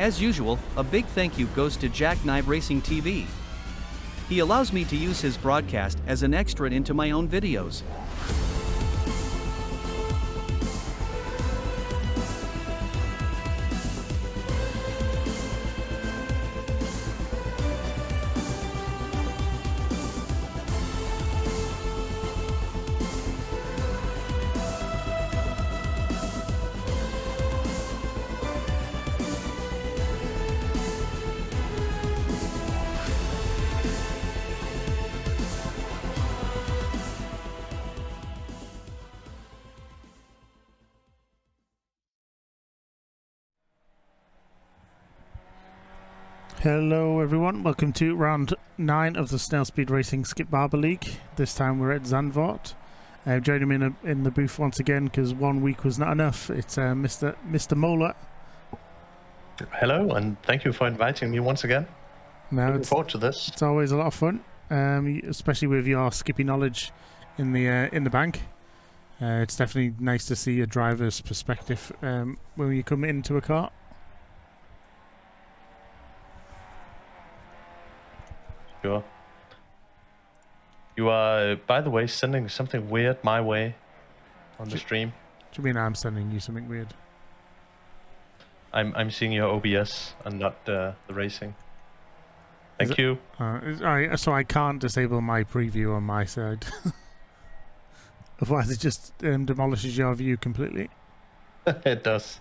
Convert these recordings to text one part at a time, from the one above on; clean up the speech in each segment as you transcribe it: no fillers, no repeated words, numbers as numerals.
As usual, a big thank you goes to Jackknife Racing TV. He allows me to use his broadcast as an extra into my own videos. Hello everyone, welcome to round 9 of the Snail Speed Racing Skip Barber League. This time we're at Zandvoort. Joining me in the booth once again because 1 week was not enough. It's Mr. Mola. Hello, and thank you for inviting me once again. Looking forward to this. It's always a lot of fun, especially with your Skippy knowledge in the bank. It's definitely nice to see a driver's perspective when you come into a car. Sure. You are, by the way, sending something weird my way on the stream. Do you mean I'm sending you something weird? I'm seeing your OBS and not the racing. Thank you. Alright, so I can't disable my preview on my side. Otherwise it just demolishes your view completely. It does.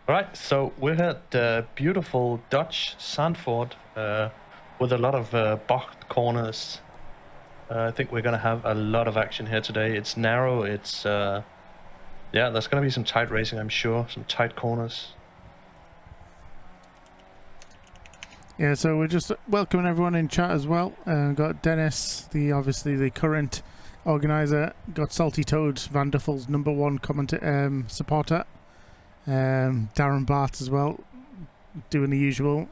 Alright, so we're at beautiful Dutch Zandvoort with a lot of boxed corners. I think we're going to have a lot of action here today. It's narrow, it's... yeah, there's going to be some tight racing, I'm sure. Some tight corners. Yeah, so we're just welcoming everyone in chat as well. Got Dennis, obviously the current organizer. Got Salty Toad, Van Duffel's #1 supporter. Darren Bart as well, doing the usual.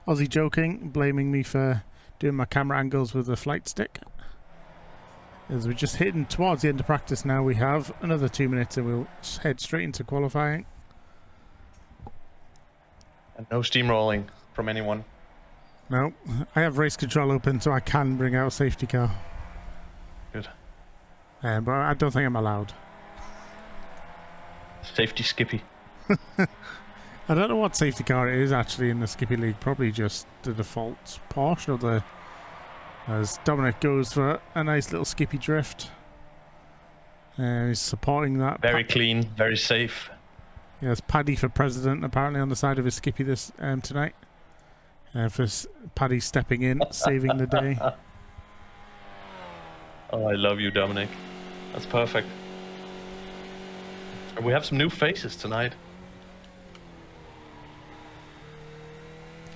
Aussie joking, blaming me for doing my camera angles with the flight stick. As we're just hitting towards the end of practice now, we have another 2 minutes and we'll head straight into qualifying. And no steamrolling from anyone. No, I have race control open so I can bring out a safety car. Good. But I don't think I'm allowed. Safety Skippy. I don't know what safety car it is actually in the Skippy League. Probably just the default Porsche or the... As Dominic goes for a nice little Skippy drift. He's supporting that. Very clean, very safe. Yes, Paddy for president apparently on the side of his Skippy this tonight. For Paddy stepping in, saving the day. Oh, I love you, Dominic. That's perfect. And we have some new faces tonight.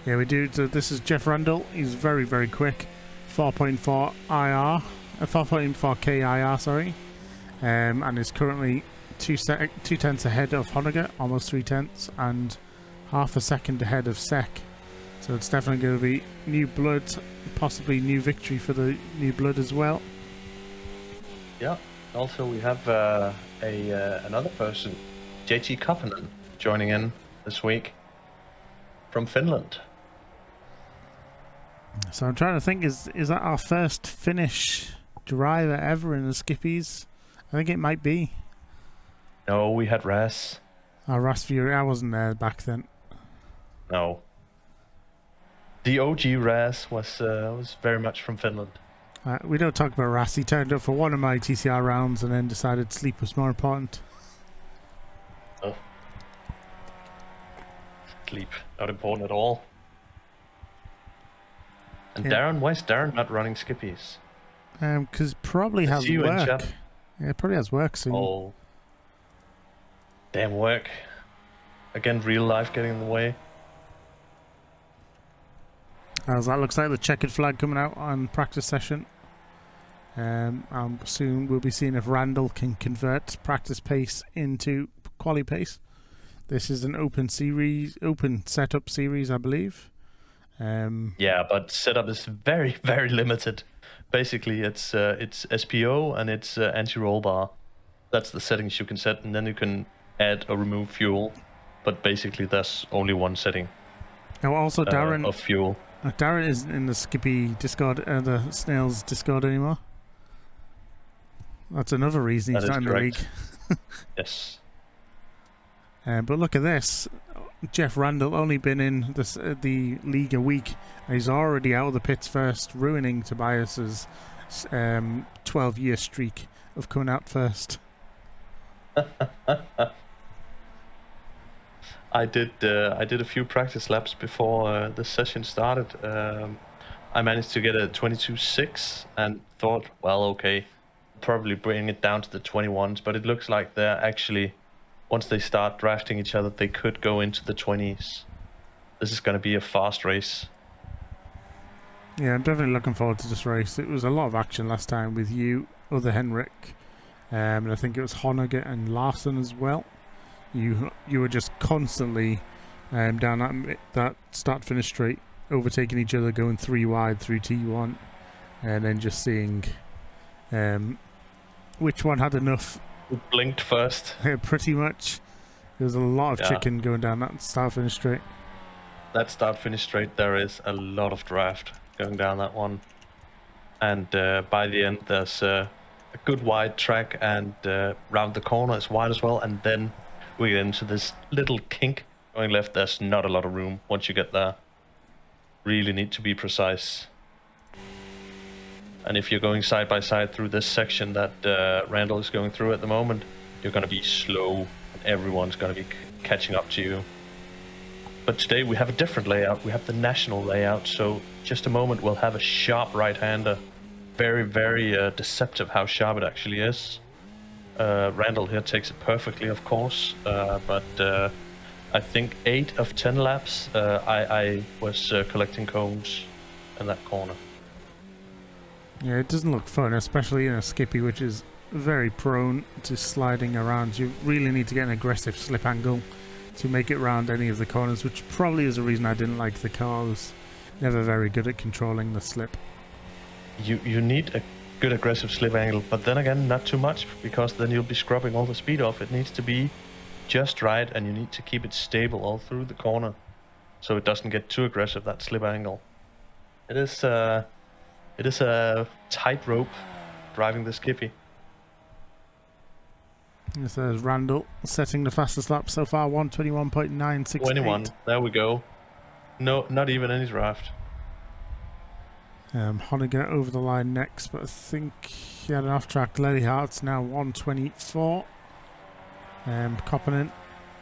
Yeah, we do. So this is Jeff Randall. He's very, very quick. 4.4 IR, 4.4 KIR, sorry. And is currently 2/10 ahead of Honegger, almost 3/10, and half a second ahead of Sec. So it's definitely going to be new blood, possibly new victory for the new blood as well. Yeah. Also, we have another person, JT Koppinen, joining in this week from Finland. So I'm trying to think, is that our first Finnish driver ever in the Skippies? I think it might be. No, we had Ras. Ras Fury, I wasn't there back then. No. The OG Ras was very much from Finland. We don't talk about Ras. He turned up for one of my TCR rounds and then decided sleep was more important. Oh. Sleep, not important at all. And yeah. Darren, why is Darren not running Skippies? Because probably has work. Yeah, probably has work soon. Oh. Damn work. Again, real life getting in the way. As that looks like the checkered flag coming out on practice session. Soon we'll be seeing if Randall can convert practice pace into quali pace. This is an open setup series, I believe. Yeah, but setup is very, very limited. Basically, it's SPO and it's anti-roll bar. That's the settings you can set, and then you can add or remove fuel. but basically there's only one setting Oh, also Darren. of fuel. Darren isn't in the Skippy Discord, the Snails Discord anymore. That's another reason he's That not is in the league. correct. Yes. But look at this. Jeff Randall only been in this, the league a week, and he's already out of the pits first, ruining Tobias's 12-year streak of coming out first. I did a few practice laps before the session started. I managed to get a 22.6 and thought, well, okay, probably bring it down to the 21s, but it looks like they're actually, once they start drafting each other, they could go into the 20s. This is going to be a fast race. Yeah, I'm definitely looking forward to this race. It was a lot of action last time with you, other Henrik, and I think it was Honegger and Larson as well. You were just constantly down that start-finish straight, overtaking each other, going 3 wide through T1, and then just seeing which one had enough. Who blinked first? Pretty much. There was a lot of chicken going down that start-finish straight. That start-finish straight, there is a lot of draft going down that one. And by the end, there's a good wide track, and round the corner is wide as well, and then we get into this little kink going left. There's not a lot of room once you get there. Really need to be precise. And if you're going side by side through this section that Randall is going through at the moment, you're going to be slow, and everyone's going to be catching up to you. But today we have a different layout. We have the national layout, so just a moment we'll have a sharp right-hander. Very, very deceptive how sharp it actually is. Randall here takes it perfectly, of course, but I think 8 of 10 laps I was collecting cones in that corner. Yeah, it doesn't look fun, especially in a Skippy, which is very prone to sliding around. You really need to get an aggressive slip angle to make it round any of the corners, which probably is the reason I didn't like the car. I was never very good at controlling the slip. You need a good aggressive slip angle, but then again, not too much, because then you'll be scrubbing all the speed off. It needs to be just right, and you need to keep it stable all through the corner, so it doesn't get too aggressive, that slip angle. It is a tightrope driving the Skippy. This is Randall setting the fastest lap so far, 121.968. 21, there we go. No, not even any draft. Honegger over the line next, but I think he had an off-track. Lady Hart's now 124. Koppinen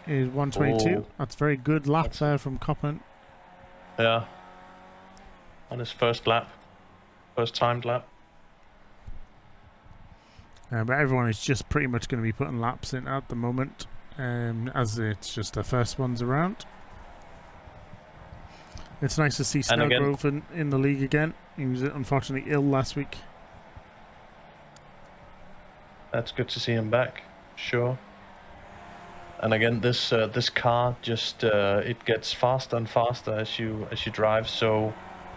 is 122. Oh, that's a very good lap there from Koppinen. Yeah. On his first lap. First timed lap. But everyone is just pretty much going to be putting laps in at the moment, as it's just the first ones around. It's nice to see Snowgrove in the league again. He was unfortunately ill last week. That's good to see him back, sure. And again, this car just it gets faster and faster as you drive. So,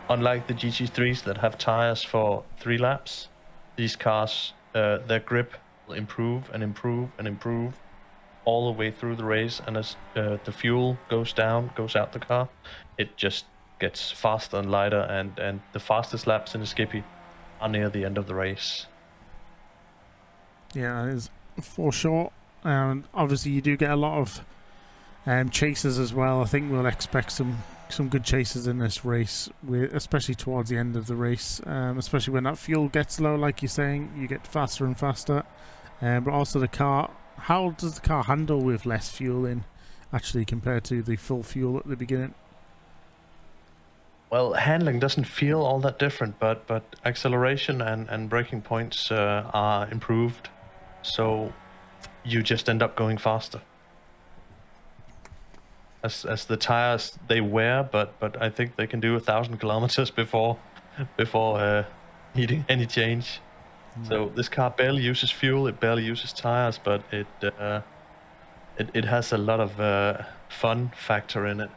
unlike the GT3s that have tires for 3 laps, these cars their grip will improve and improve and improve all the way through the race. And as the fuel goes out the car, it just gets faster and lighter. And the fastest laps in the Skippy are near the end of the race. Yeah, it is for sure. Obviously, you do get a lot of chases as well. I think we'll expect some good chases in this race, especially towards the end of the race. Especially when that fuel gets low, like you're saying, you get faster and faster. But also the car, how does the car handle with less fuel in, actually, compared to the full fuel at the beginning? Well, handling doesn't feel all that different, but acceleration and braking points are improved. So you just end up going faster. As the tires, they wear, but I think they can do 1,000 kilometers before needing any change. So this car barely uses fuel, it barely uses tires, but it has a lot of fun factor in it.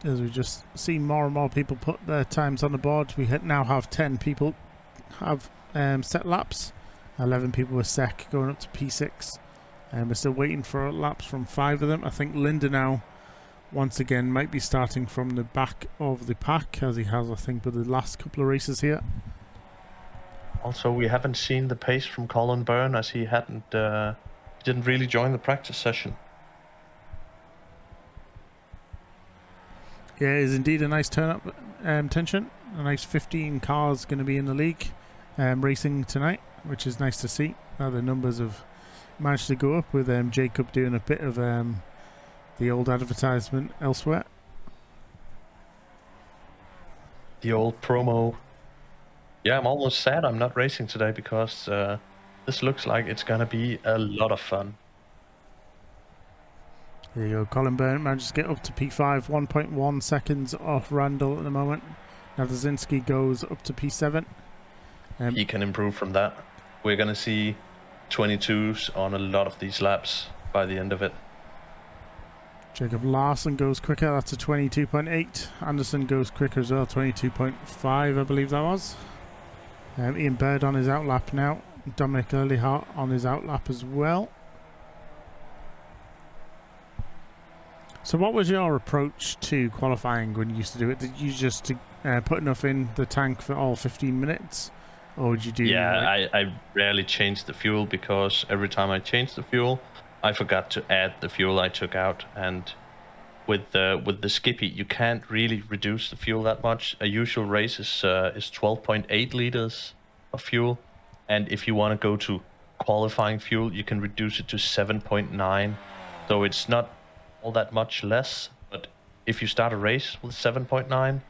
As we just see more and more people put their times on the board, we now have 10 people have set laps. 11 people with SEC going up to P6. And we're still waiting for laps from 5 of them. I think Linda now, once again, might be starting from the back of the pack, as he has, I think, with the last couple of races here. Also, we haven't seen the pace from Colin Byrne, as he didn't really join the practice session. Yeah, it is indeed a nice turn-up tension. A nice 15 cars going to be in the league racing tonight, which is nice to see. Now the numbers have managed to go up with Jacob doing a bit of the old advertisement elsewhere. The old promo. Yeah, I'm almost sad I'm not racing today because this looks like it's gonna be a lot of fun. There you go. Colin Byrne manages to get up to P5, 1.1 seconds off Randall at the moment. Now Dazinski goes up to P7. He can improve from that. We're gonna see 22s on a lot of these laps by the end of it. Jacob Larson goes quicker, that's a 22.8. Anderson goes quicker as well, 22.5 I believe that was. Ian Bird on his outlap now. Dominic Earlyhart on his outlap as well. So what was your approach to qualifying when you used to do it? Did you just put enough in the tank for all 15 minutes? Or would you do... Yeah, I rarely changed the fuel because every time I changed the fuel, I forgot to add the fuel I took out. And with the Skippy, you can't really reduce the fuel that much. A usual race is 12.8 liters of fuel. And if you want to go to qualifying fuel, you can reduce it to 7.9. So it's not all that much less, but if you start a race with 7.9, you're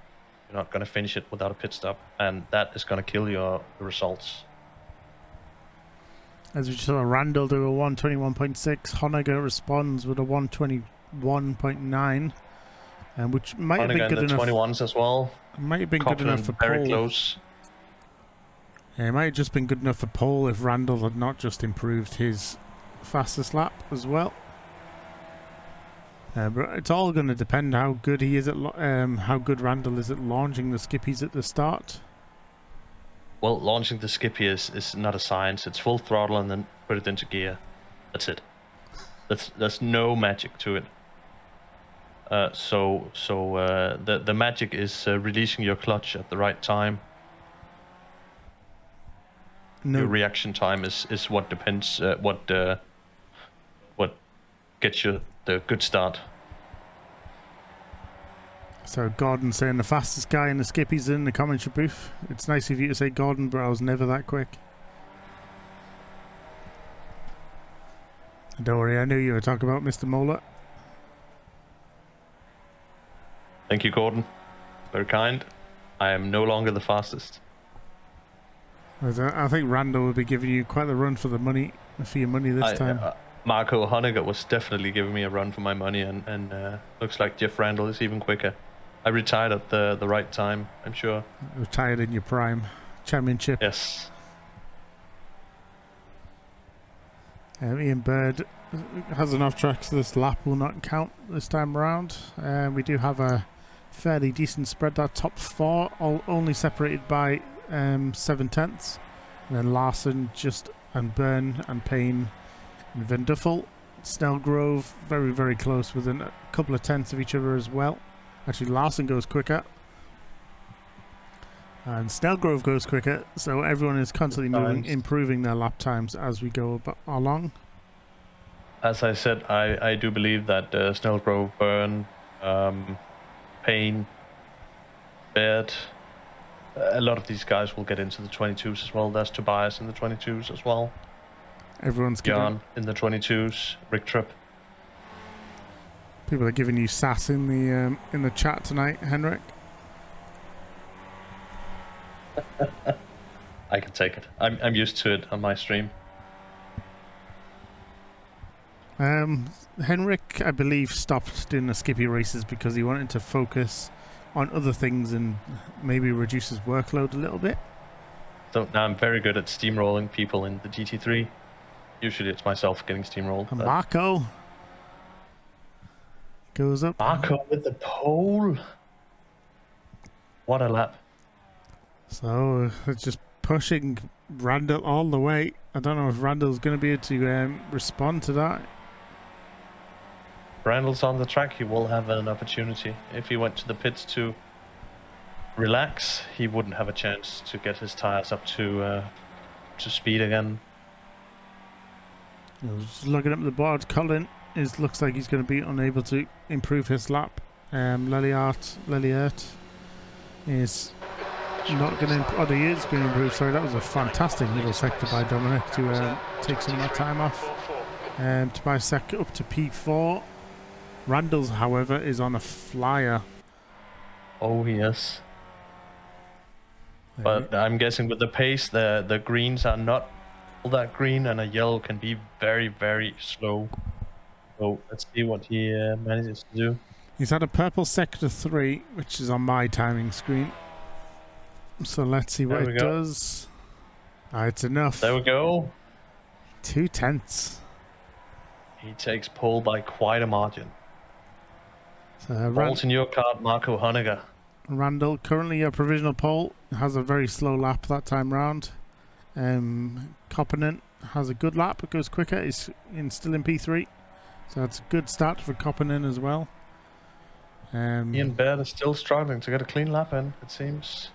not going to finish it without a pit stop, and that is going to kill your results. As we saw Randall do a 121.6, Honegger responds with a 121.9, which might have been good enough. 21s as well. Might have been good enough for very pole. Close. Yeah, it might have just been good enough for pole if Randall had not just improved his fastest lap as well. But it's all going to depend how good he is at how good Randall is at launching the skippies at the start. Well, launching the Skippy is not a science. It's full throttle and then put it into gear. That's it. There's no magic to it. The magic is releasing your clutch at the right time. No. Your reaction time is what depends what gets you the good start. So Gordon saying the fastest guy in the skippies in the commentary booth. It's nice of you to say Gordon, but I was never that quick. Don't worry, I knew you were talking about Mr. Moeller. Thank you, Gordon. Very kind. I am no longer the fastest. I think Randall will be giving you quite the run for the money, for your money this time. Marco Honegger was definitely giving me a run for my money, and looks like Jeff Randall is even quicker. I retired at the right time, I'm sure. Retired in your prime. Championship. Yes. Ian Bird has enough tracks, so this lap will not count this time around. We do have a fairly decent spread. That top 4 all only separated by 7/10, and then Larson and Byrne and Payne and Van Duffel. Snellgrove very, very close within a couple of tenths of each other as well. Actually, Larson goes quicker and Snellgrove goes quicker, so everyone is constantly improving their lap times as we go along. As I said, I do believe that Snellgrove, Byrne, Payne, Baird, a lot of these guys will get into the 22s as well. There's Tobias in the 22s as well. Everyone's John in the 22s. Rick Tripp. People are giving you sass in the chat tonight, Henrik. I can take it. I'm used to it on my stream. Henrik, I believe, stopped doing the Skippy races because he wanted to focus on other things and maybe reduce his workload a little bit. So now I'm very good at steamrolling people in the GT3. Usually it's myself getting steamrolled. And Marco goes up. Marco with the pole. What a lap. So it's just pushing Randall all the way. I don't know if Randall's going to be able to respond to that. Randall's on the track. He will have an opportunity. If he went to the pits to relax, he wouldn't have a chance to get his tires up to speed again. Just looking up the board, Colin looks like he's going to be unable to improve his lap. Leliart is not going to. Oh, he is going to improve. Sorry, that was a fantastic little sector by Dominic to take some of that time off. To buy sector up to P4. Randall's, however, is on a flyer. Oh yes. But I'm guessing with the pace, the greens are not all that green, and a yellow can be very, very slow. So let's see what he manages to do. He's had a purple sector 3, which is on my timing screen. So let's see what it does. It's enough. There we go. 2/10. He takes pole by quite a margin. So Pole's in your card, Marco Honegger. Randall, currently a provisional pole, has a very slow lap that time round. Koppinen has a good lap, it goes quicker, he's still in P3. So that's a good start for Koppinen as well. Ian Baird is still struggling to get a clean lap in, it seems.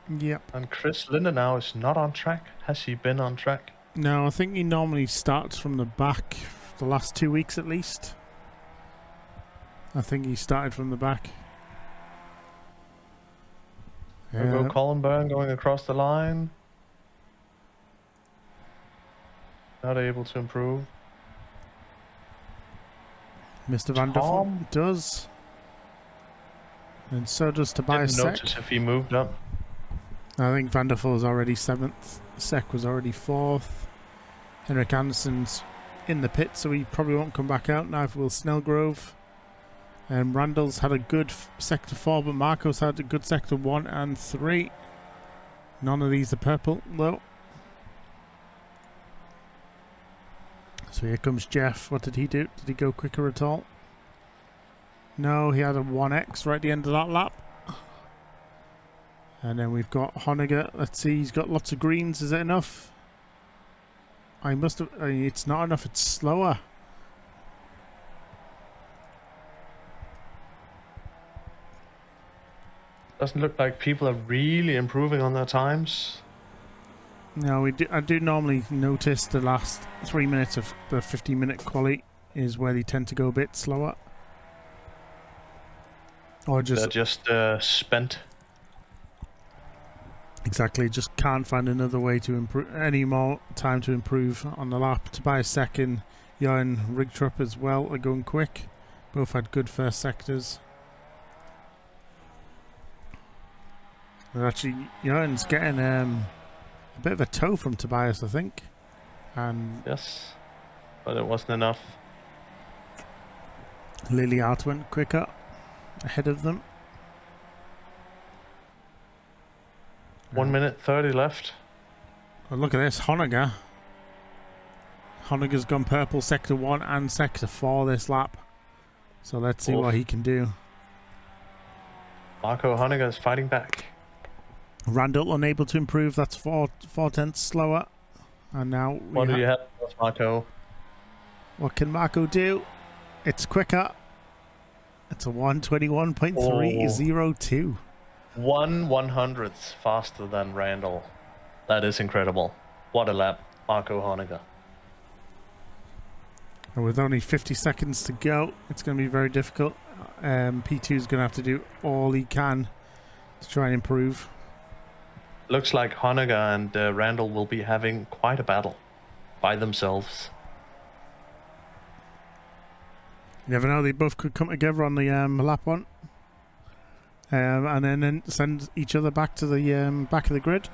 Yep. And Chris Lindenau is not on track. Has he been on track? No, I think he normally starts from the back the last 2 weeks at least. I think he started from the back. There we go, Colin Byrne going across the line. Not able to improve. Mr. Van der Voort does. And so does Tobias Sek. Notice if he moved up. I think Van der Voort is already 7th. Sek was already 4th. Henrik Anderson's in the pit, so he probably won't come back out. Neither will Snellgrove. Randall's had a good sector 4, but Marco's had a good sector 1 and 3. None of these are purple, though. So here comes Jeff. What did he do? Did he go quicker at all? No, he had a 1x right at the end of that lap. And then we've got Honegger. Let's see, he's got lots of greens. Is it enough? I must have. It's not enough, it's slower. Doesn't look like people are really improving on their times. No, I do normally notice the last 3 minutes of the 15-minute quali is where they tend to go a bit slower. Or just... They're just spent. Exactly, just can't find another way to improve, any more time to improve on the lap. Tobias second, Johan Rigtrup as well are going quick. Both had good first sectors. But actually, Johan's getting a bit of a toe from Tobias, I think. And yes, but it wasn't enough. Liliard went quicker ahead of them. 1 minute 30 left. Oh, look at this, Honegger. Honegger's gone purple sector 1 and sector 4 this lap. So let's see what he can do. Marco Honegger is fighting back. Randall unable to improve, that's 4/10 slower. And now what do you have, Marco? What can Marco do? It's quicker. It's a 1:21.302. 1/100th faster than Randall. That is incredible. What a lap, Marco Honegger. And with only 50 seconds to go, it's going to be very difficult. P2 is going to have to do all he can to try and improve. Looks like Honegger and Randall will be having quite a battle by themselves. You never know, they both could come together on the lap one. And then send each other back to the back of the grid.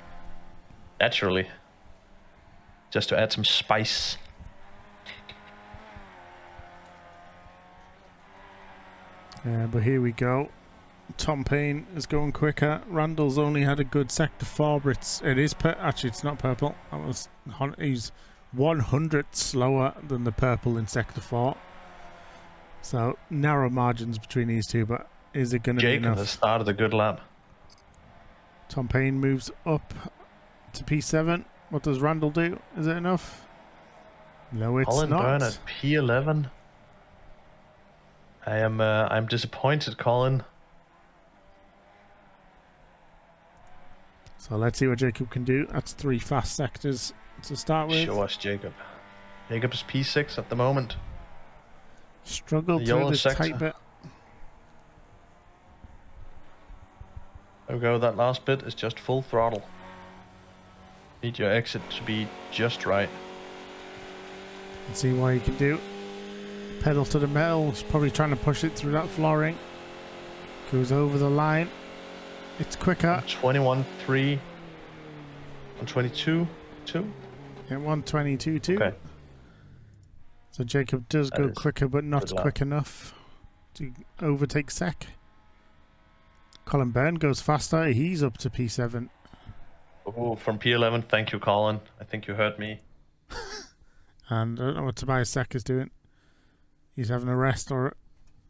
Naturally. Just to add some spice. But here we go. Tom Payne is going quicker. Randall's only had a good sector 4, but actually it's not purple. He's 100th slower than the purple in sector 4. So narrow margins between these two, but is it going to be enough? Jacob has started a good lap. Tom Payne moves up to P7. What does Randall do? Is it enough? No, it's Colin not. Byrne at P11. I'm disappointed, Colin. So let's see what Jacob can do. That's 3 fast sectors to start with. Show us Jacob. Jacob is P6 at the moment. Struggled The through yellow the sector. tight bit. There we go, that last bit is just full throttle. Need your exit to be just right. Let's see what he can do. Pedal to the metal. He's probably trying to push it through that flooring. Goes over the line. It's quicker. 21.3. 122.2. At 122.2. Okay. So Jacob does That go is quicker, but not good luck. quick enough to overtake Sec. Colin Byrne goes faster. He's up to P7. Oh, from P11. Thank you, Colin. I think you heard me. And I don't know what Tobias Sec is doing. He's having a rest or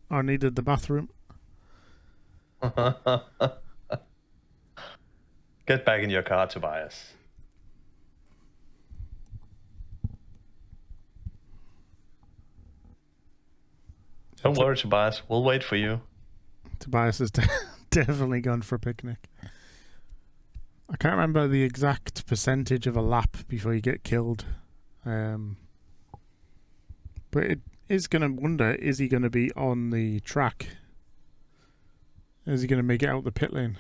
needed the bathroom. Get back in your car, Tobias. Don't worry, Tobias. We'll wait for you. Tobias has definitely gone for a picnic. I can't remember the exact percentage of a lap before you get killed. But it is going to wonder, is he going to be on the track? Is he going to make it out the pit lane?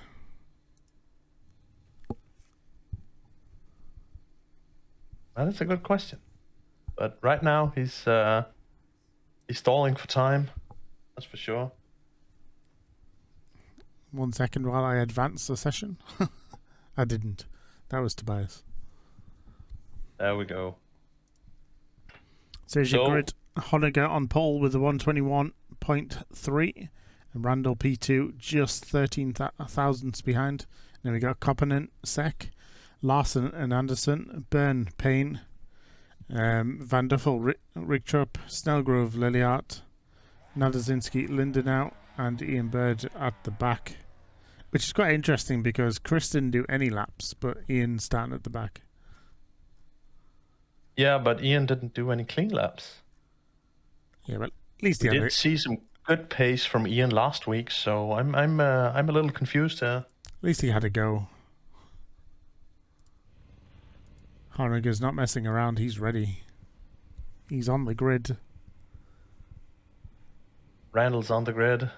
That is a good question. But right now, he's stalling for time. That's for sure. 1 second while I advance the session. I didn't. That was Tobias. There we go. So here's your grid. Honegger on pole with a 121.3. And Randall P2 just 13 thousandths behind. Then we got Koppinen, Sec, Larson and Anderson, Byrne, Payne, Van Duffel, Richtrup, Snellgrove, Liliart, Nadazinski, Lindenau, and Ian Bird at the back. Which is quite interesting because Chris didn't do any laps, but Ian's starting at the back. Yeah, but Ian didn't do any clean laps. Yeah, but at least We he had did see some good pace from Ian last week, so I'm a little confused here. At least he had a go. Honegger's not messing around. He's ready. He's on the grid. Randall's on the grid.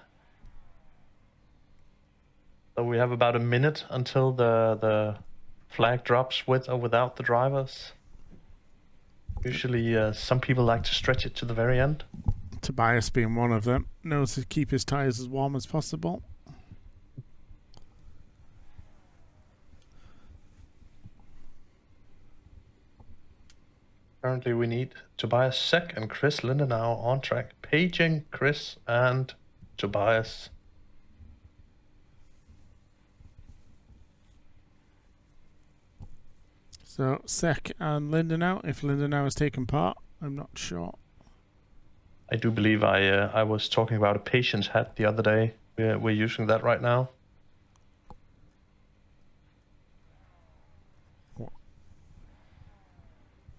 So we have about a minute until the flag drops with or without the drivers. Usually some people like to stretch it to the very end. Tobias being one of them. Knows to keep his tyres as warm as possible. Currently we need Tobias Sec and Chris Lindenau on track. Paging Chris and Tobias. So Sec and Lindenau. If Lindenau has taken part, I'm not sure. I do believe I was talking about a patience hat the other day. We're using that right now.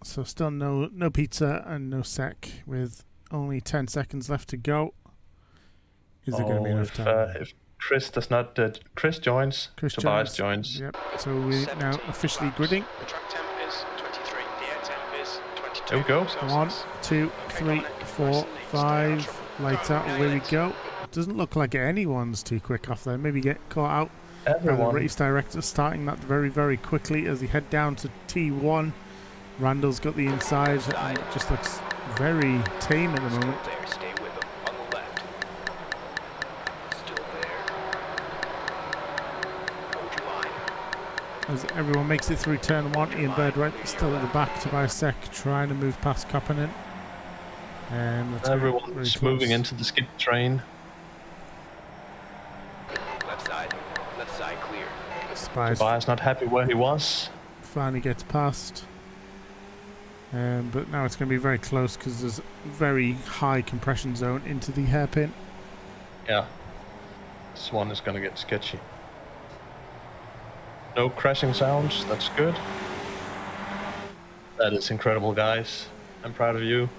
So still no pizza and no Sec with only 10 seconds left to go. Is there going to be enough time? If Chris does not, Chris joins, Chris Tobias joins. Yep. So we're now officially gridding. The track temp is 23. The air temp is 22. There we go. 1, 2, 3, 4, 5. Lights out. Away we go. Doesn't look like anyone's too quick off there. Maybe get caught out. The Everyone. race director starting that very, very quickly as he head down to T1. Randall's got the inside and it just looks very tame at the moment. There, stay with them on the left. Still there. Hold your line. As everyone makes it through turn 1, Ian Bird right still at the back. Tobias Sec trying to move past Koppinen. Everyone's moving into the skip train. Left side clear. Tobias not happy where he was. Finally gets past. But now it's going to be very close because there's a very high compression zone into the hairpin. Yeah. This one is going to get sketchy. No crashing sounds, that's good. That is incredible, guys. I'm proud of you.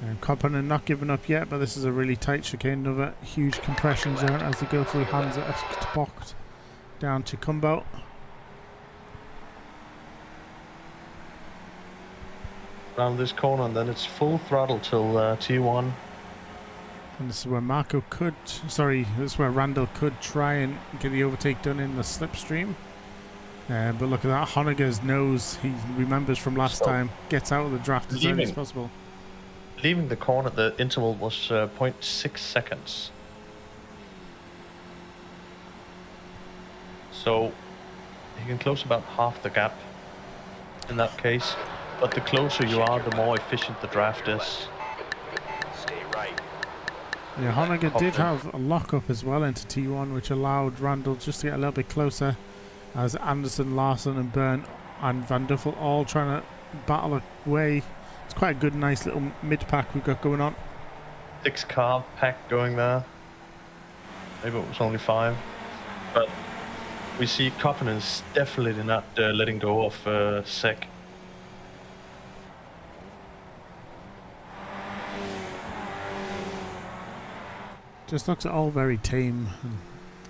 And Koppinen not giving up yet, but this is a really tight chicane. Another huge compression zone as they go through Hansa Esktbocht down to Kumbo. Around this corner, and then it's full throttle till T1. And this is where this is where Randall could try and get the overtake done in the slipstream. But look at that, Honegger's nose, he remembers from last time, gets out of the draft as early as possible. Leaving the corner, the interval was 0.6 seconds. So you can close about half the gap in that case. But the closer you are, the more efficient the draft is. Stay right. Yeah, Honegger did have a lockup as well into T1, which allowed Randall just to get a little bit closer, as Anderson, Larson and Byrne and Van Duffel all trying to battle away. It's quite a good, nice little mid-pack we've got going on. 6-car pack going there. Maybe it was only 5. But we see Koppinen is definitely not letting go of Sek. Just looks all very tame and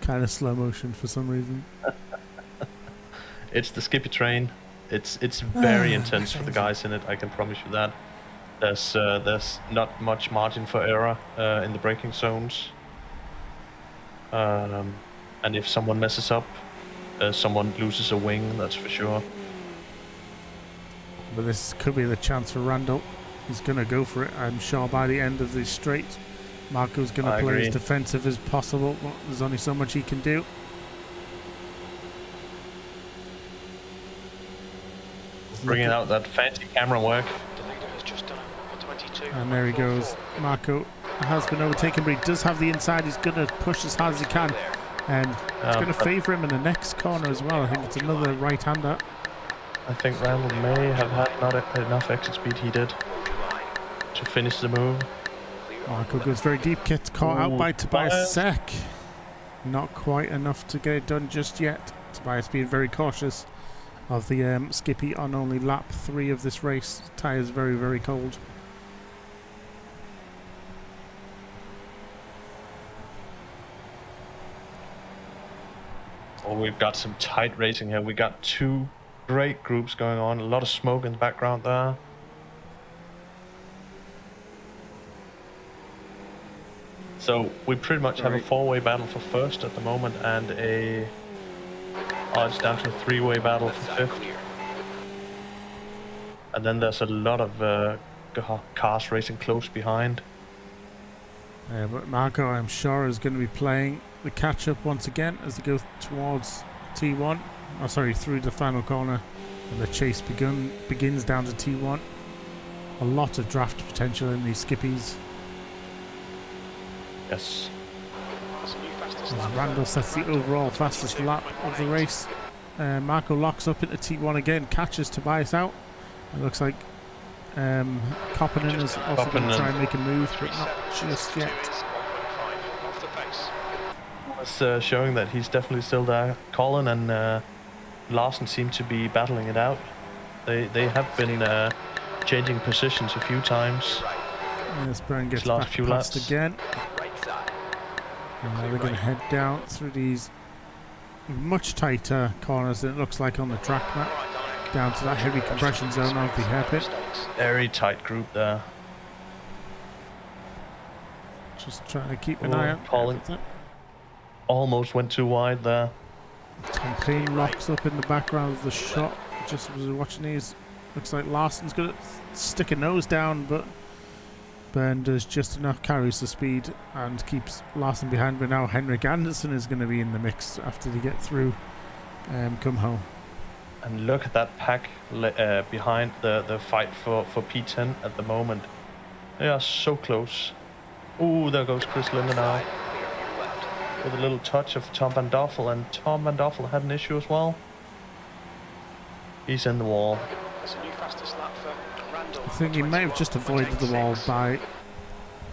kind of slow motion for some reason. It's the Skippy train. It's very intense for the guys in it, I can promise you that. There's not much margin for error in the braking zones. And if someone messes up, someone loses a wing, that's for sure. But this could be the chance for Randall. He's going to go for it, I'm sure, by the end of the straight. Marco's going to play as defensive as possible, but there's only so much he can do. Bringing out that fancy camera work. And there he goes. Marco has been overtaken, but he does have the inside. He's going to push as hard as he can. And it's going to favour him in the next corner as well. I think it's another right-hander. I think Randall may have had not enough exit speed he did to finish the move. Marco goes very deep, gets caught out by Tobias Sek. Not quite enough to get it done just yet. Tobias being very cautious of the Skippy on only lap 3 of this race. Tyres very, very cold. Oh, we've got some tight racing here. We got 2 great groups going on. A lot of smoke in the background there. So we pretty much have a 4-way battle for first at the moment, and it's down to a 3-way battle for 5th. And then there's a lot of cars racing close behind. But Marco, I'm sure, is going to be playing the catch-up once again as they go towards T1. Oh, sorry, through the final corner, and the chase begins down to T1. A lot of draft potential in these Skippies. Yes. As Randall sets the overall fastest lap of the race. Marco locks up into T1 again, catches Tobias out. It looks like Koppinen is also going to try and make a move, but not just yet. It's showing that he's definitely still there. Colin and Larson seem to be battling it out. They have been changing positions a few times. Yes, Byrne gets back past again. They're going to head down through these much tighter corners than it looks like on the track map, down to that heavy compression zone of the hairpin. Very tight group there. Just trying to keep an eye out. Colin almost went too wide there. Tom Payne locks up in the background of the shot. Just as we're watching these, looks like Larson's going to stick a nose down, but Byrne does just enough, carries the speed and keeps Larson behind. But now Henrik Andersen is going to be in the mix after they get through come home. And look at that pack behind the fight for P10 at the moment. They are so close. Ooh, there goes Chris Linder now. With a little touch of Tom Van Doffel, and Tom Van Doffel had an issue as well. He's in the wall. I think he may have just avoided the wall by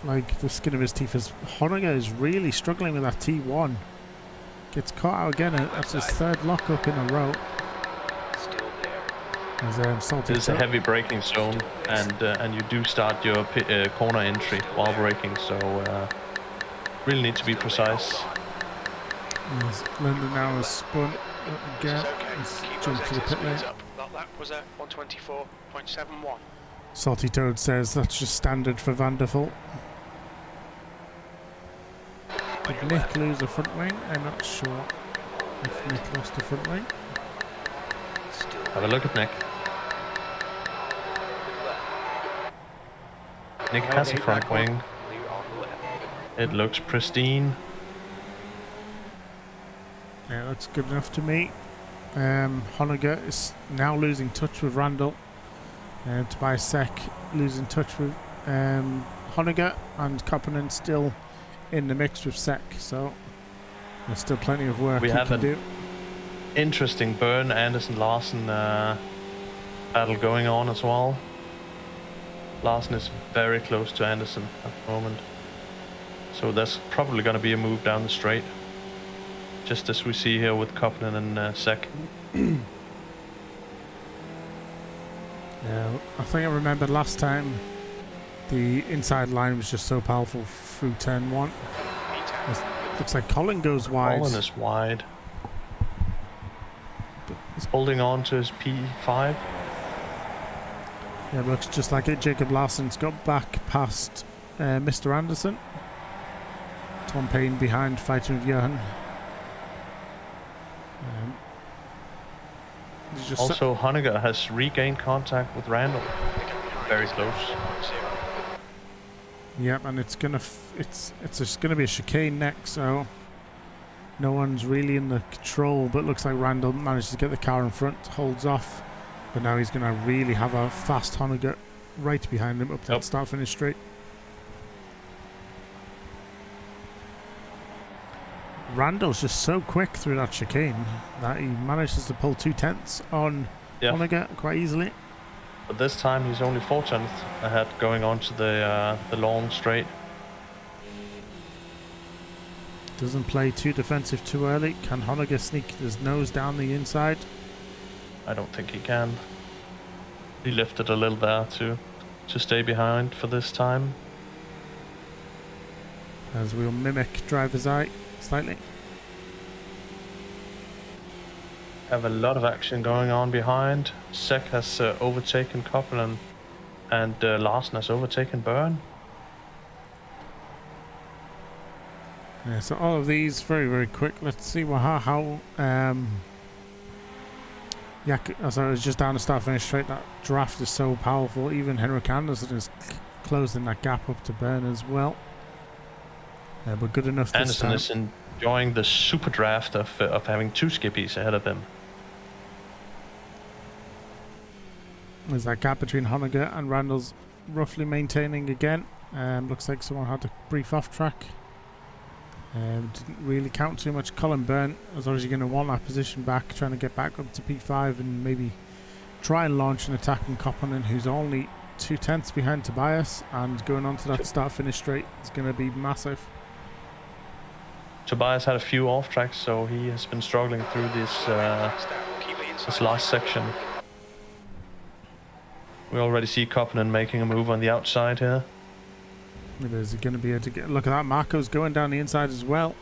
like the skin of his teeth, as Honegger is really struggling with that T1. Gets caught out again. That's his third lockup in a row. Still there. As Salty It's a Toad. heavy braking zone, and you do start your corner entry while braking, so really need to be precise. As London now has spun again. It's okay. He's Keep jumped those to the exit pit lane. speeds up. That was at 124.71. Salty Toad says that's just standard for Vanderful. Did Nick lose a front wing? I'm not sure if Nick lost a front wing. Still Have a look at Nick. Nick has a front wing. clear on the left. It looks pristine. Yeah, that's good enough to me. Honegger is now losing touch with Randall. Tobias Sek losing touch with Honegger, and Koppinen still in the mix with Sek, so there's still plenty of work We he have can an do. interesting Byrne, Anderson, Larsen battle going on as well. Larsen is very close to Anderson at the moment, so there's probably going to be a move down the straight, just as we see here with Koppinen and Sek. Yeah, I think I remember last time the inside line was just so powerful through turn 1. Looks like Colin goes wide. Colin is wide. He's holding on to his P5. Yeah, looks just like it. Jacob Larsen's got back past Mr. Anderson. Tom Payne behind, fighting with Johan. He's just Also, Honegger has regained contact with Randall. Very close. Yep, and it's gonna it's just gonna be a chicane next, so no one's really in the control. But looks like Randall managed to get the car in front, holds off, but now he's gonna really have a fast Honegger right behind him up that start-finish straight. Randall's just so quick through that chicane that he manages to pull 2/10 on Honegger quite easily. But this time he's only 4/10 ahead going on to the long straight. Doesn't play too defensive too early. Can Honegger sneak his nose down the inside? I don't think he can. He lifted a little there to stay behind for this time. As we'll mimic driver's eye slightly. Have a lot of action going on behind. Sek has overtaken Koppelen, and Larsen has overtaken Byrne. Yeah, so all of these very quick. Let's see how so it was just down the start finish straight. That draft is so powerful. Even Henrik Anderson is closing that gap up to Byrne as well. But good enough this Anderson time. is enjoying the super draft of having 2 Skippies ahead of him. There's that gap between Honegger and Randall's roughly maintaining again. Looks like someone had a brief off track. Didn't really count too much. Colin Byrne was obviously going to want that position back, trying to get back up to P5 and maybe try and launch an attack on Koppinen, who's only 2/10 behind Tobias, and going on to that start finish straight is going to be massive. Tobias had a few off tracks, so he has been struggling through this last section. We already see Koppinen making a move on the outside here. Is he going to be able to get? Look at that, Marco's going down the inside as well.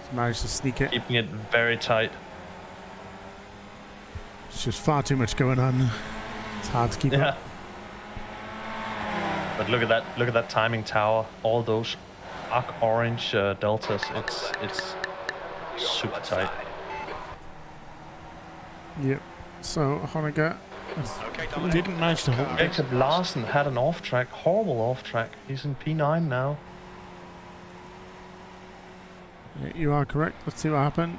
He's managed to sneak it. Keeping it very tight. It's just far too much going on. It's hard to keep up. But look at that timing tower. All those arc orange deltas. It's super tight. Yep. So Honegger didn't manage to hold. Jacob Larsen had an off track, horrible off track. He's in P9 now. Yeah, you are correct. Let's see what happened.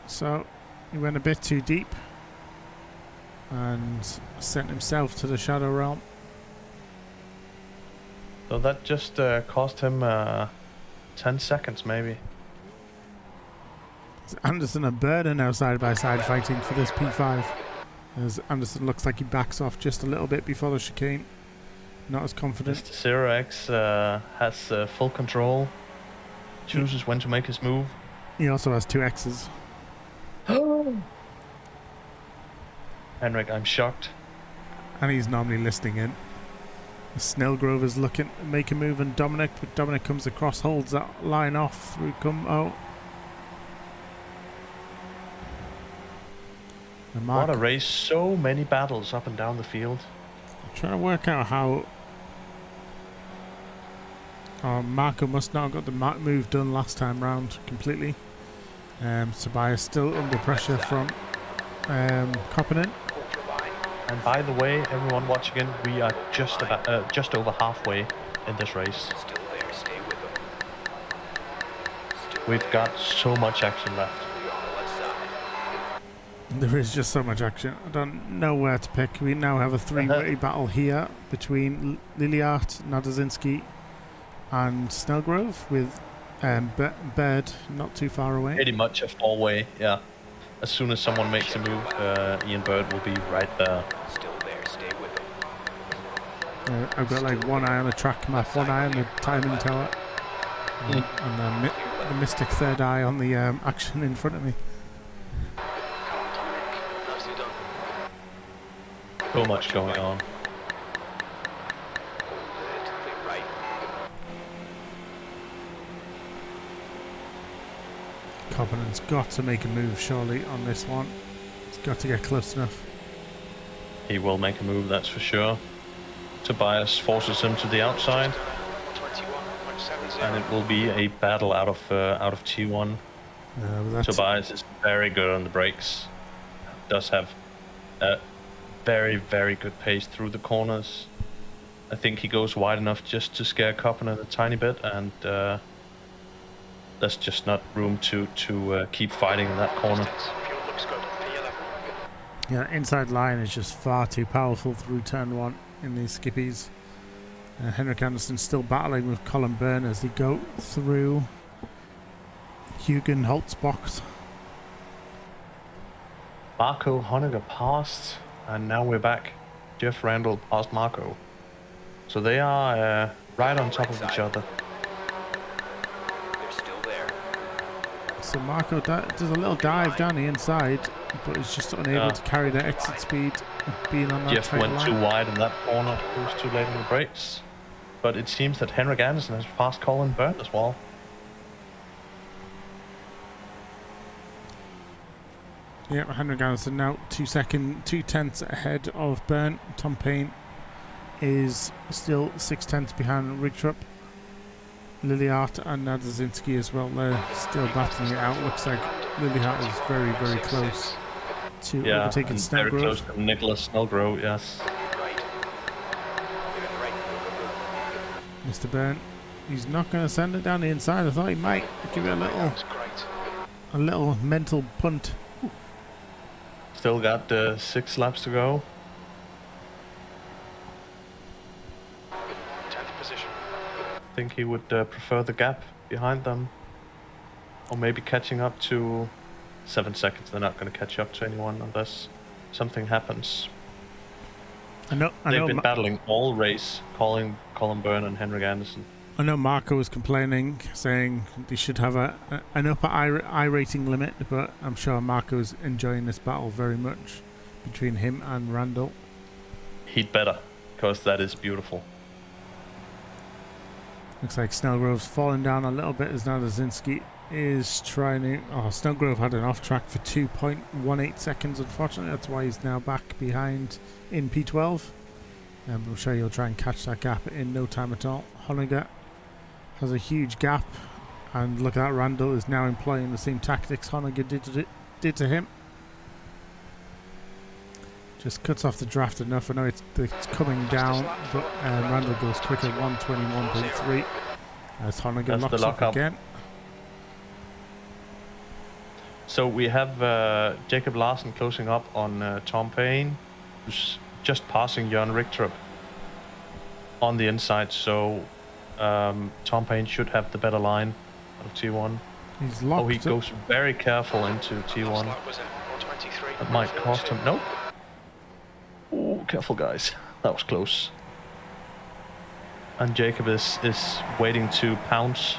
So he went a bit too deep and sent himself to the Shadow Realm. So that just cost him 10 seconds maybe. Anderson and Byrne are now side by side fighting for this P5. As Anderson looks like he backs off just a little bit before the chicane. Not as confident. Mr. 0x has full control. chooses when to make his move. He also has 2 X's. Henrik, I'm shocked. And he's normally listening in. Snellgrove is looking to make a move on Dominic, but Dominic comes across, holds that line off through Gummo. And What a race, so many battles up and down the field. I'm trying to work out how... Marco must not have got the move done last time round completely. Tobias still under pressure from Koppinen. And by the way, everyone watching in, we are just over halfway in this race. Still there, stay with them. We've got so much action left. You're on the left side. There is just so much action. I don't know where to pick. We now have a 3-way battle here between Liliart, Nadazinski and Snellgrove with Baird not too far away. Pretty much a 4-way, yeah. As soon as someone makes a move, Ian Bird will be right there. Still there, stay with them. I've got like one eye on the track map, one eye on the timing tower, and the mystic third eye on the action in front of me. Nicely done. So much going on. Good. Clear right. Koppinen's got to make a move surely on this one. He's got to get close enough. He will make a move, that's for sure. Tobias forces him to the outside, 21.70. and it will be a battle out of T1. Tobias is very good on the brakes. Does have a very, very good pace through the corners. I think he goes wide enough just to scare Koppinen a tiny bit, and there's just not room to keep fighting in that corner. Fuel looks good. P11. Yeah, inside line is just far too powerful through turn 1 in these skippies. Henrik Anderson still battling with Colin Byrne as they go through Hugen Holt's box. Marco Honegger passed, and now we're back. Jeff Randall passed Marco. So they are right on top of each other. They're still there. So Marco does a little dive down the inside, but is just unable to carry the exit speed, being on that Jeff tight went line. too wide in that corner, he was too late on the brakes. But it seems that Henrik Anderson has passed Colin Byrne as well. Yeah, Henrik Anderson now 2 tenths ahead of Byrne. Tom Payne is still 6 tenths behind Rigtrup. Liliart and Nadazinski as well. They're still battling it out. Looks like Liliart is very, very close to overtaking and very Snellgrove. close to Nicholas Snellgrove, yes. Right. You're in right. Mr. Byrne, he's not going to send it down the inside. I thought he might give it That's great. a little mental punt. Still got 6 laps to go. 10th position. I think he would prefer the gap behind them. Or maybe catching up to 7 seconds. They're not going to catch up to anyone unless something happens. They've been battling all race, Colin Byrne and Henrik Anderson. I know Marco was complaining, saying they should have an upper I rating limit, but I'm sure Marco's enjoying this battle very much between him and Randall. He'd better, because that is beautiful. Looks like Snellgrove's falling down a little bit as Nadazinski is trying to... Oh, Snellgrove had an off track for 2.18 seconds, unfortunately. That's why he's now back behind in P12. I'm sure you'll try and catch that gap in no time at all. Honegger has a huge gap, and look at that, Randall is now employing the same tactics Honegger did to him. Just cuts off the draft enough. I know it's coming down, but Randall goes quicker, 121.3 as Honegger locks up again. So we have Jacob Larsen closing up on Tom Payne, who's just passing Jørn Rigtrup on the inside, so Tom Payne should have the better line out of T1. He's locked. Oh, he goes very careful into T1. That might cost him. Nope. Oh, careful, guys. That was close. And Jacob is waiting to pounce.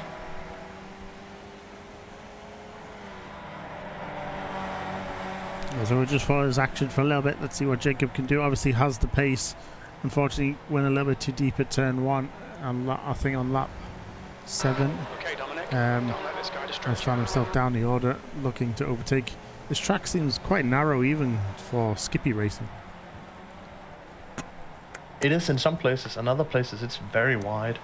Yeah, so we'll just follow his action for a little bit. Let's see what Jacob can do. Obviously has the pace. Unfortunately, went a little bit too deep at turn 1. I think on lap 7. Okay, Dominic. Um, Don't let this guy has distract found you. himself down the order, looking to overtake. This track seems quite narrow even for Skippy racing. It is in some places, and other places it's very wide.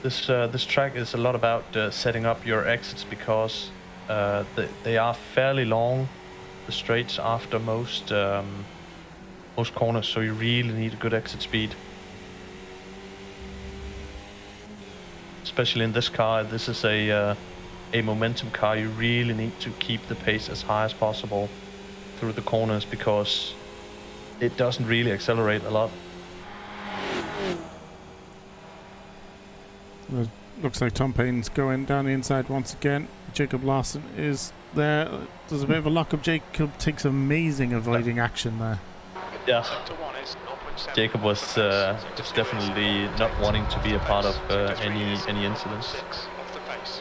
This track is a lot about setting up your exits because they are fairly long, the straights after most corners, so you really need a good exit speed. Especially in this car, this is a momentum car. You really need to keep the pace as high as possible through the corners because it doesn't really accelerate a lot. Well, looks like Tom Payne's going down the inside once again. Jacob Larson is there. There's a bit of a lock-up. Jacob takes amazing avoiding action there. Yeah. Sector 1 is 0.7. Jacob was definitely not wanting to be a part of any incidents. 6 off the pace.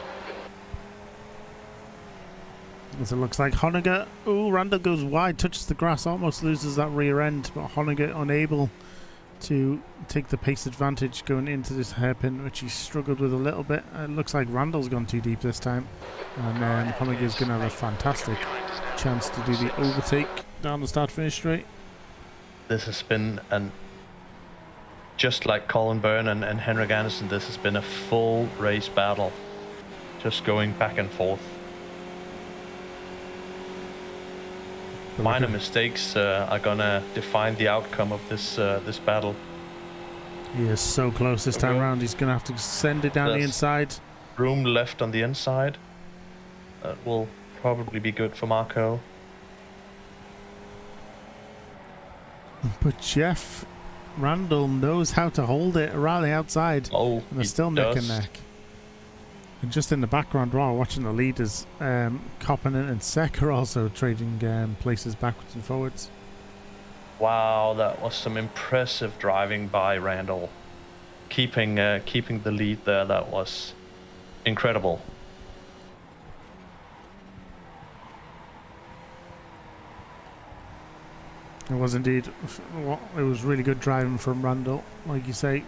As it looks like Honegger. Oh, Randall goes wide, touches the grass, almost loses that rear end, but Honegger unable to take the pace advantage going into this hairpin, which he struggled with a little bit. It looks like Randall's gone too deep this time, and Honegger's going to have a fantastic chance to do the overtake down the start-finish straight. This has been just like Colin Byrne and Henrik Andersen, this has been a full race battle, just going back and forth. Minor mistakes are gonna define the outcome of this battle. He is so close this time around. He's going to have to send it down the inside. Room left on the inside. That will probably be good for Marco. But Jeff Randall knows how to hold it around the outside. Oh, and they're still neck and neck. And just in the background while watching the leaders, Koppinen and Sek are also trading places backwards and forwards. Wow, that was some impressive driving by Randall. Keeping the lead there, that was incredible. It was indeed. It was really good driving from Randall, like you say.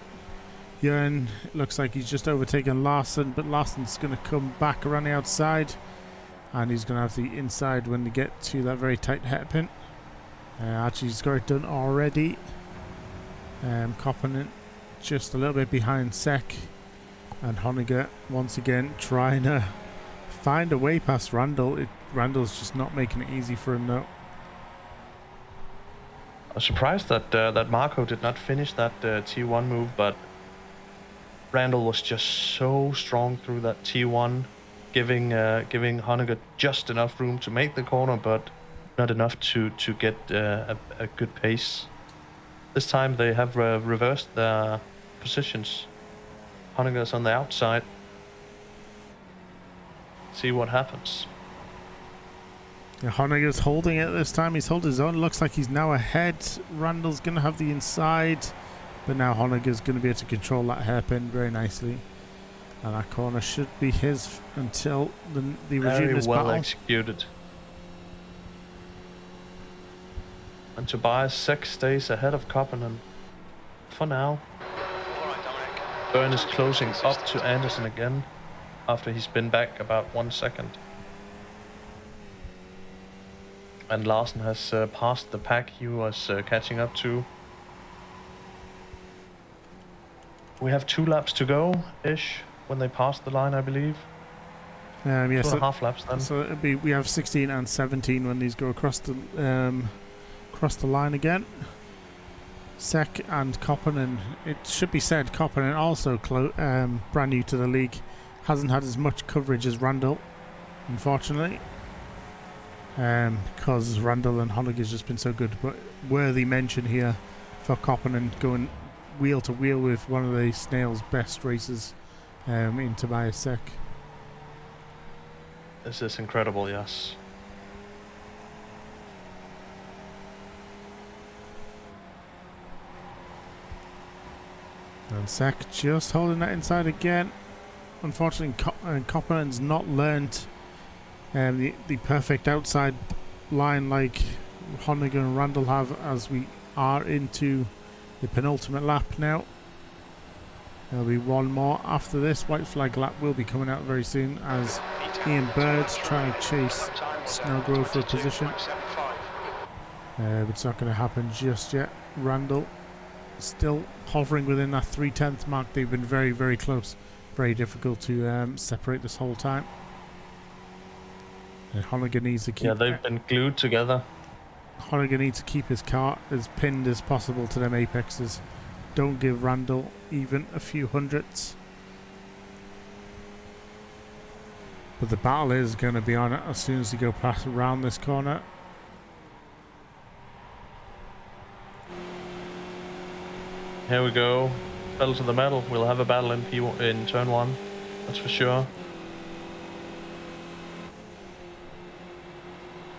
Jörn looks like he's just overtaken Larson, but Larson's going to come back around the outside, and he's going to have the inside when they get to that very tight hairpin. Actually, he's got it done already. Koppinen just a little bit behind Sek, and Honegger once again trying to find a way past Randall. Randall's just not making it easy for him though. I was surprised that Marco did not finish that T1 move, but Randall was just so strong through that T1, giving Honegger just enough room to make the corner, but not enough to get a good pace. This time they have reversed their positions. Honegger's on the outside. See what happens. Yeah, Honegger's holding it this time. He's holding his own. Looks like he's now ahead. Randall's going to have the inside, but now Honegger's going to be able to control that hairpin very nicely. And that corner should be his until the resume this well battle. Executed. And Tobias Sek stays ahead of Koppinen for now. All right, Dominic. Byrne is closing up to Andersen again after he's been back about 1 second. And Larsen has passed the pack he was catching up to. We have 2 laps to go-ish when they pass the line, I believe. Yes, 2.5 laps then. so it'll be, we have 16 and 17 when these go across the line again. Sek and Koppinen. It should be said Koppinen also brand new to the league, hasn't had as much coverage as Randall, unfortunately. Because Randall and Honegger's just been so good, but worthy mention here for Koppinen going wheel to wheel with one of the Snail's best races in Tobias Sek. This is incredible, yes. And Sek just holding that inside again. unfortunately, Copperman's not learnt the perfect outside line like Honnigan and Randall have, as we are into the penultimate lap now. There'll be one more after this. White flag lap will be coming out very soon as Ian Bird's trying to chase Snowgrove for a position. But it's not going to happen just yet. Randall still hovering within that 3/10 mark. They've been very, very close. Very difficult to separate this whole time. And Honnigan needs to keep... Yeah, they've been glued together. Honnigan needs to keep his car as pinned as possible to them apexes. Don't give Randall even a few hundredths. But the battle is going to be on it as soon as you go past around this corner. Here we go. Pedal to the metal. We'll have a battle in in turn 1. That's for sure.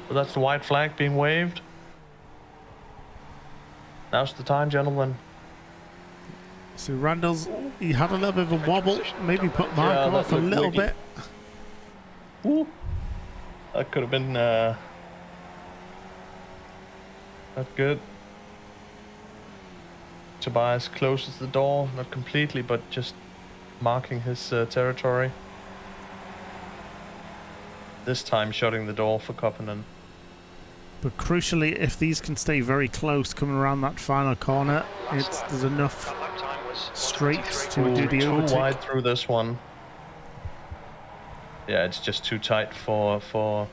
So that's the white flag being waved. Now's the time, gentlemen. So Randall's, he had a little bit of a wobble, maybe put Mark off a little bit. Ooh. That could have been not good. Tobias closes the door, not completely, but just marking his territory. This time shutting the door for Koppinen. But crucially, if these can stay very close coming around that final corner, there's enough straights to do the overtake. Too wide through this one. Yeah, it's just too tight for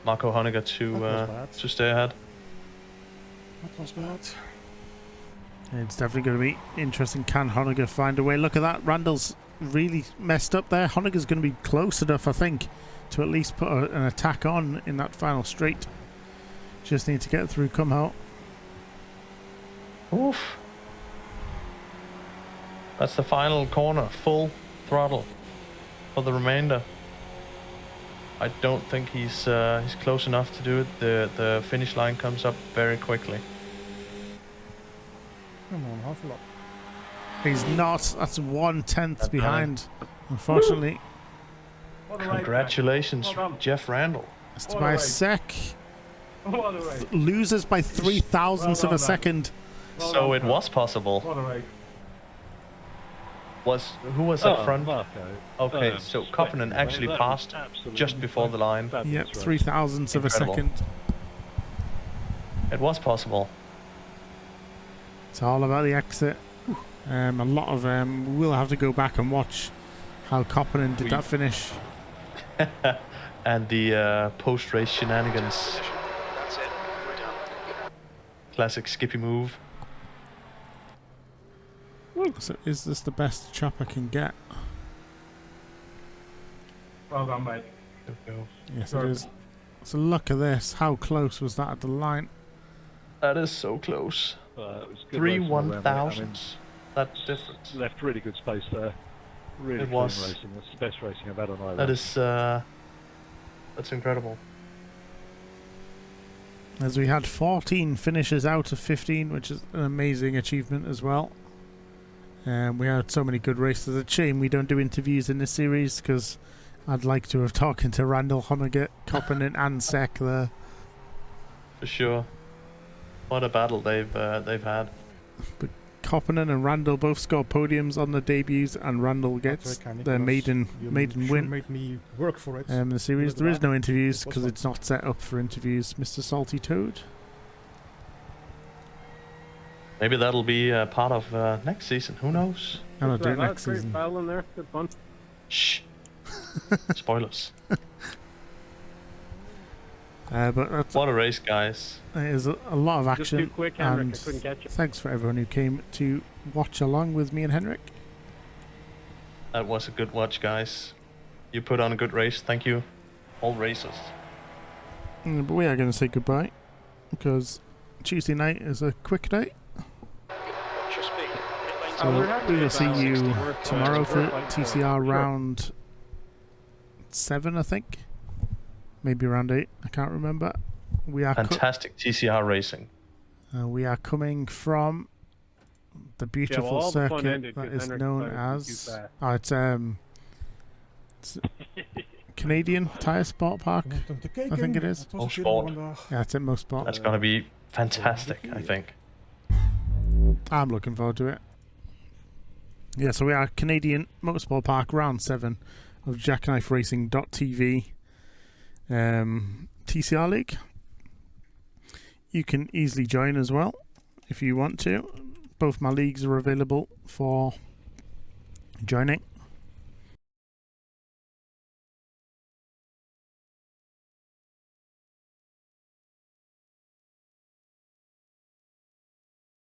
Marco Honniger to stay ahead. That was bad. It's definitely going to be interesting. Can Honniger find a way? Look at that. Randall's really messed up there. Honniger's going to be close enough, I think, to at least put an attack on in that final straight. Just need to get through Kumho. Oof. That's the final corner. Full throttle for the remainder. I don't think he's close enough to do it. The finish line comes up very quickly. Come on, half a lot. He's not. That's 1/10 behind, unfortunately. Congratulations, Jeff Randall. It's Tobias Sek. Loses by 0.003 of a second. So it was possible. Who was up front? Okay, so Koppinen actually passed just before the line. Yep, 0.003 of a second. It was possible. It's all about the exit. A lot of we'll have to go back and watch how Koppinen did that finish. And the post-race shenanigans. That's it. We're done. Classic Skippy move. So is this the best chop I can get? Well done, mate. Yes, it is. So look at this. How close was that at the line? That is so close. It was good 3 racing all round, mate. 1,000s. That difference. Left really good space there. Really It clean was. racing. That's the best racing I've had on either. That is that's incredible. As we had 14 finishes out of 15, which is an amazing achievement as well. We had so many good races. It's a shame we don't do interviews in this series, because I'd like to have talking to Randall, Honniger, Koppinen and Sek there. For sure. What a battle they've had. But Koppinen and Randall both scored podiums on their debuts, and Randall gets their maiden win. Made me work for it. The series. There is no interviews because it's not set up for interviews. Mr. Salty Toad. Maybe that'll be part of next season. Who knows? I'll do it next season. Battle in there. Good fun. Shh. Spoilers. But that's, What a race, guys. there's a lot of Just too action. quick, Henrik. And I couldn't catch you. thanks for everyone who came to watch along with me and Henrik. That was a good watch, guys. You put on a good race. Thank you. All racers. But we are going to say goodbye because Tuesday night is a quick day. Watch your speed. Pit lane's So we will see you tomorrow for Sure. TCR round 7, I think. Maybe round 8. I can't remember. We are Fantastic TCR racing. we are coming from the beautiful all the fun circuit ended that because is Henrik known decided to as. do that. Oh, it's Canadian Tire Sport Park. I think it is. Most sport. Yeah, it's at Most Sport. That's gonna be fantastic, I think. I'm looking forward to it. Yeah, so we are Canadian Motorsport Park Round 7 of jackkniferacing.tv TCR League. You can easily join as well if you want to. Both my leagues are available for joining.